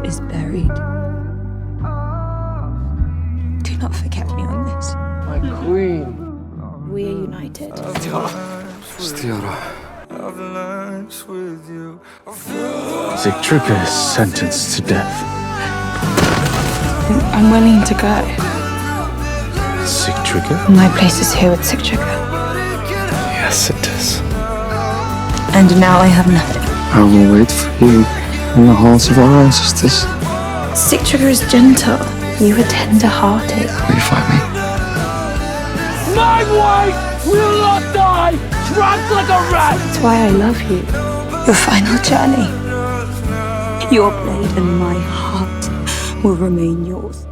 is buried. Do not forget me on this. My queen. We are united. Stiara. Sigtrygga is sentenced to death. I'm willing to go. Sigtrygga? My place is here with Sigtrygga. Yes, it is. And now I have nothing. I will wait for you in the halls of our ancestors. Sigtrygga is gentle. You are tender-hearted. Will you find me? My wife will not die trapped like a rat. That's why I love you. Your final journey. Your blade and my heart will remain yours.